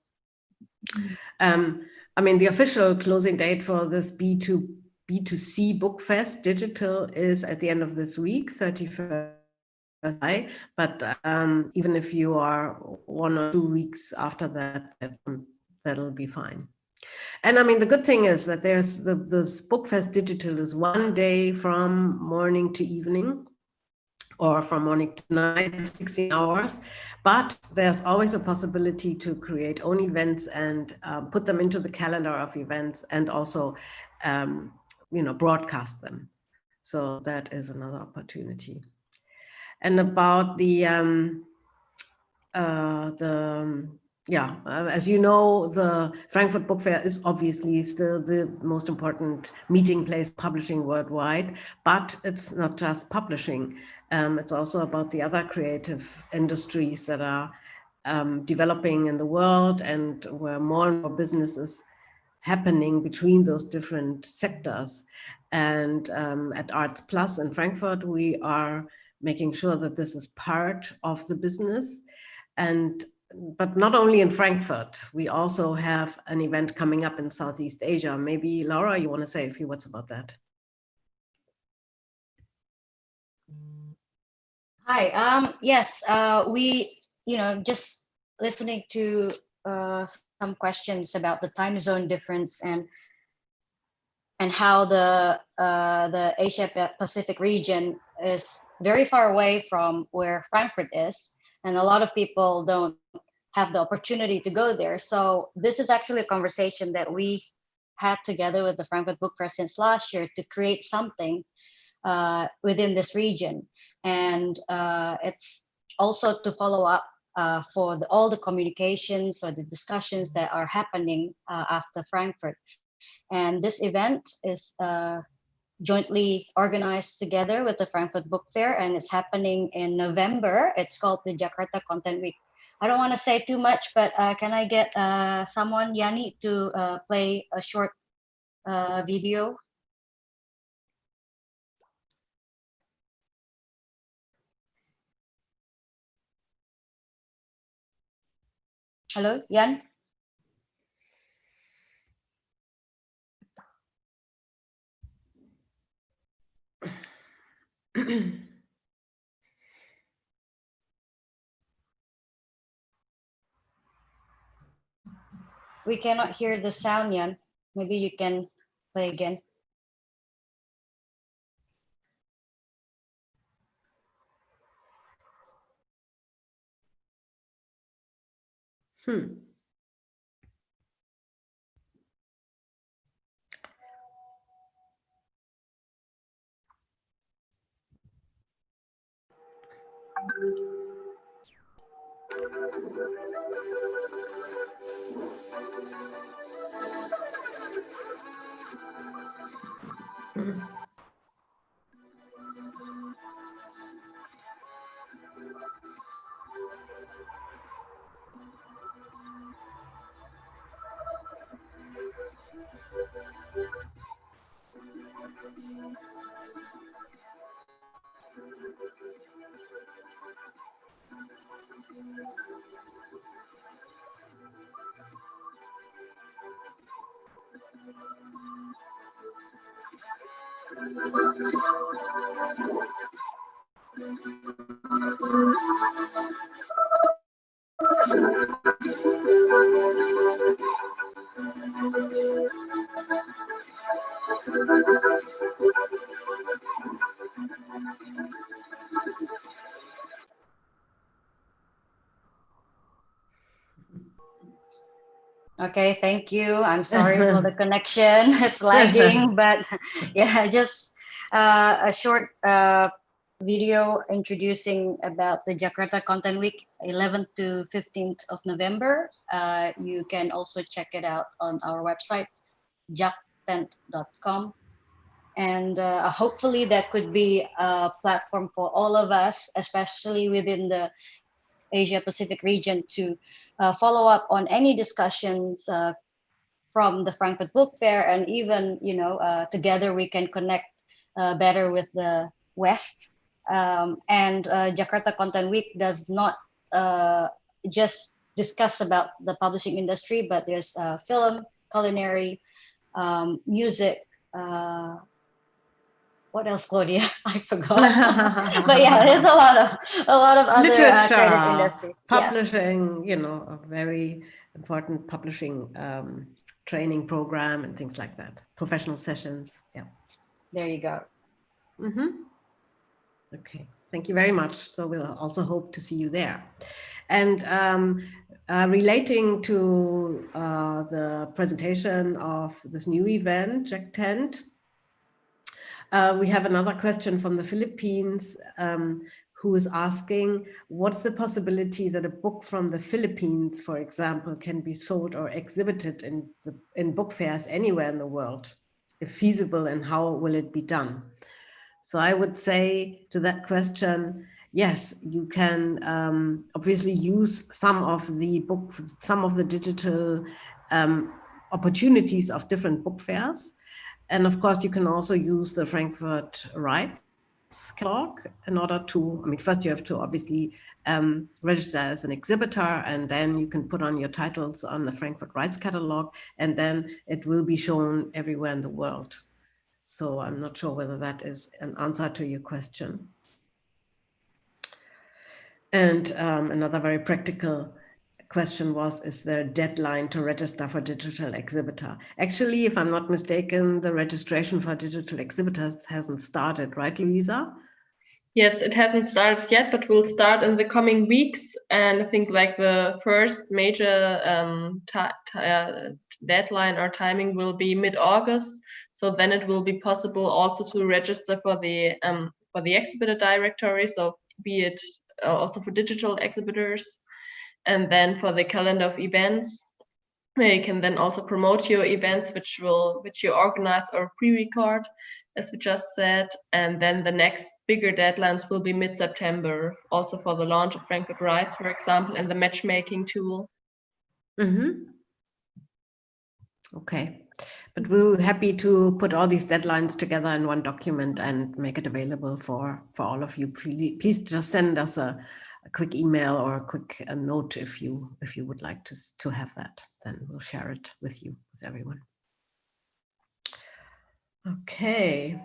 I mean, the official closing date for this B2C Book Fest digital is at the end of this week, 31st. But even if you are 1 or 2 weeks after that, that'll be fine. And I mean, the good thing is that there's the Bookfest Digital is 1 day from morning to evening, or from morning to night, 16 hours. But there's always a possibility to create own events and put them into the calendar of events, and also, broadcast them. So that is another opportunity. And about as you know, the Frankfurt Book Fair is obviously still the most important meeting place publishing worldwide, but it's not just publishing. It's also about the other creative industries that are developing in the world, and where more and more businesses happening between those different sectors. And at Arts Plus in Frankfurt, we are making sure that this is part of the business. But not only in Frankfurt, we also have an event coming up in Southeast Asia. Maybe Laura, you want to say a few words about that? Hi. Yes. We, just listening to some questions about the time zone difference and how the Asia Pacific region is very far away from where Frankfurt is, and a lot of people don't have the opportunity to go there. So this is actually a conversation that we had together with the Frankfurt Book Fair since last year to create something within this region. And it's also to follow up for all the communications or the discussions that are happening after Frankfurt. And this event is jointly organized together with the Frankfurt Book Fair, and it's happening in November. It's called the Jakarta Content Week. I don't want to say too much, but can I get someone, Yanni, to play a short video? Hello, Yan? We cannot hear the sound, Yan. Maybe you can play again. Okay, thank you. I'm sorry for the connection. It's lagging, but yeah, just a short video introducing about the Jakarta Content Week, 11th to 15th of November. You can also check it out on our website, jaktent.com. And hopefully that could be a platform for all of us, especially within the Asia Pacific region, to follow up on any discussions from the Frankfurt Book Fair, and even, together we can connect better with the West. And Jakarta Content Week does not just discuss about the publishing industry, but there's film, culinary, music. What else, Claudia? I forgot. But yeah, there's a lot of other creative industries. Publishing, a very important publishing training program and things like that. Professional sessions. Yeah. There you go. Okay. Thank you very much. So we'll also hope to see you there. And relating to the presentation of this new event, Jaktent, we have another question from the Philippines, who is asking, what's the possibility that a book from the Philippines, for example, can be sold or exhibited in book fairs anywhere in the world, if feasible, and how will it be done? So I would say to that question, yes, you can obviously use some of the digital opportunities of different book fairs. And of course, you can also use the Frankfurt Rights catalog in order to, first you have to obviously register as an exhibitor, and then you can put on your titles on the Frankfurt Rights catalog, and then it will be shown everywhere in the world. So I'm not sure whether that is an answer to your question. And another very practical question was, is there a deadline to register for digital exhibitor? Actually, if I'm not mistaken, the registration for digital exhibitors hasn't started, right, Luisa? Yes, it hasn't started yet, but will start in the coming weeks. And I think like the first major deadline or timing will be mid-August. So then it will be possible also to register for the exhibitor directory. So be it also for digital exhibitors. And then for the calendar of events, where you can then also promote your events, which you organize or pre-record, as we just said. And then the next bigger deadlines will be mid-September, also for the launch of Frankfurt Rights, for example, and the matchmaking tool. Okay, but we're happy to put all these deadlines together in one document and make it available for all of you. Please just send us a quick email or a quick note if you would like to have that. Then we'll share it with you, with everyone. Okay.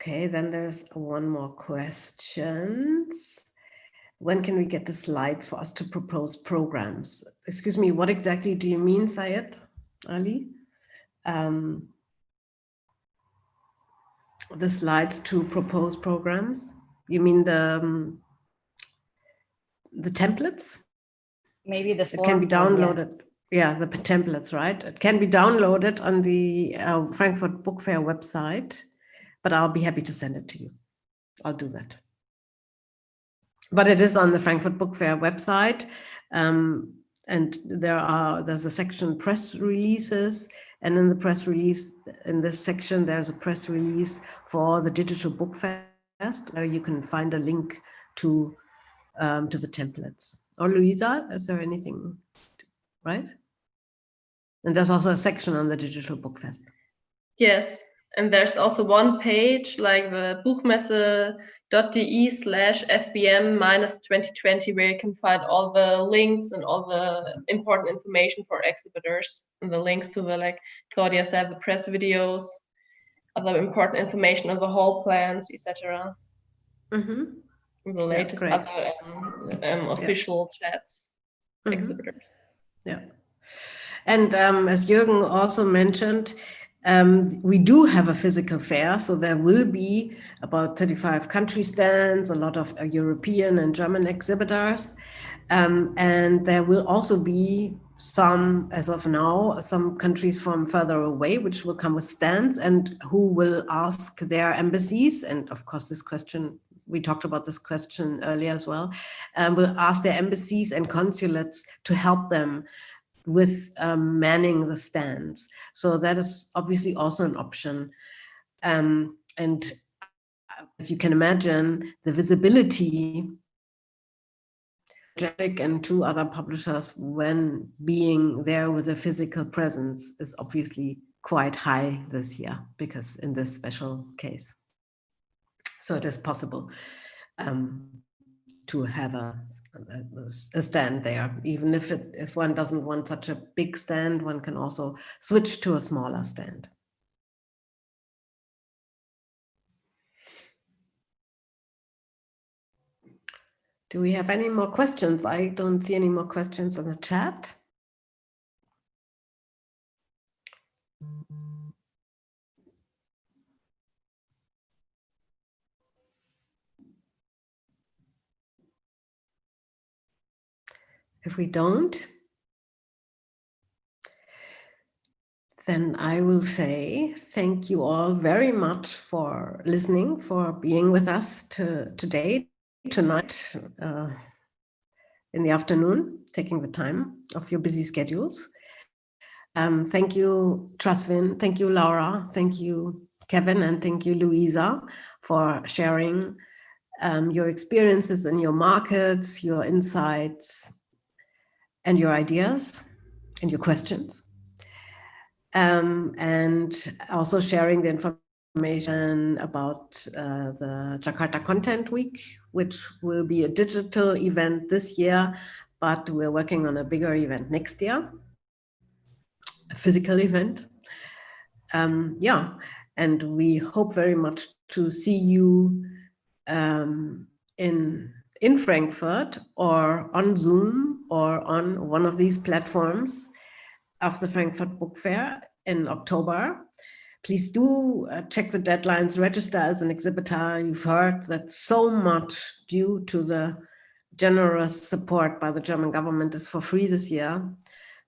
Okay, then there's one more question. When can we get the slides for us to propose programs? Excuse me, what exactly do you mean, Syed Ali? The slides to propose programs? You mean the templates? Maybe the form. It can be downloaded. Yeah, the templates, right? It can be downloaded on the Frankfurt Book Fair website, but I'll be happy to send it to you. I'll do that. But it is on the Frankfurt Book Fair website, and there's a section press releases, and in the press release, in this section, there's a press release for the Digital Book Fest, where you can find a link to the templates. Or Luisa, is there anything, right? And there's also a section on the Digital Book Fest. Yes, and there's also one page like the buchmesse.de/FBM-2020, where you can find all the links and all the important information for exhibitors, and the links to the, like Claudia said, the press videos, other important information on the hall plans, etc. The latest other official chats, exhibitors. Yeah. And as Jürgen also mentioned, we do have a physical fair, so there will be about 35 country stands, a lot of European and German exhibitors, and there will also be some, as of now, some countries from further away, which will come with stands and who will ask their embassies, and of course this question, we talked about this question earlier as well, will ask their embassies and consulates to help them with manning the stands. So that is obviously also an option. And as you can imagine, the visibility and 2 other publishers when being there with a physical presence is obviously quite high this year, because in this special case. So it is possible to have a stand there. Even if one doesn't want such a big stand, one can also switch to a smaller stand. Do we have any more questions? I don't see any more questions in the chat. If we don't, then I will say thank you all very much for listening, for being with us today, tonight, in the afternoon, taking the time of your busy schedules. Thank you, Trasvin. Thank you, Laura. Thank you, Kevin. And thank you, Louisa, for sharing your experiences in your markets, your insights, and your ideas and your questions. And also sharing the information about the Jakarta Content Week, which will be a digital event this year, but we're working on a bigger event next year, a physical event. Yeah, and we hope very much to see you in Frankfurt, or on Zoom, or on one of these platforms of the Frankfurt Book Fair in October. Please do check the deadlines, register as an exhibitor. You've heard that so much, due to the generous support by the German government, is for free this year.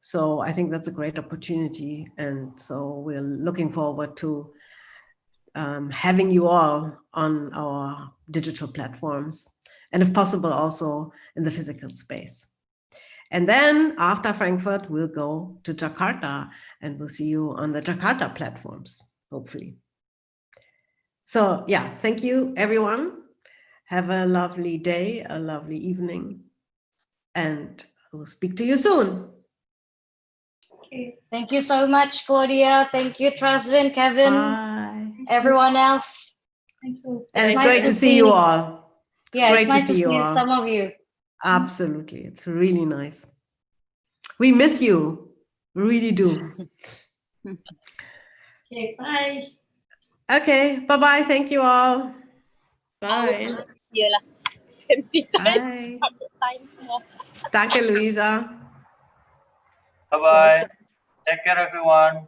So I think that's a great opportunity. And so we're looking forward to having you all on our digital platforms, and if possible also in the physical space. And then after Frankfurt, we'll go to Jakarta, and we'll see you on the Jakarta platforms, hopefully. So yeah, thank you, everyone. Have a lovely day, a lovely evening, and we'll speak to you soon. Okay. Thank you so much, Claudia. Thank you, Trasvin, Kevin, Bye. everyone else. Thank you. And it's nice great to to see see- you all. It's nice to see some of you. Absolutely, it's really nice. We miss you, we really do. Okay, bye. Okay, bye-bye, thank you all. Bye. Iyalah, 20 Bye. times more. Danke, Luisa. Bye-bye. Take care, everyone.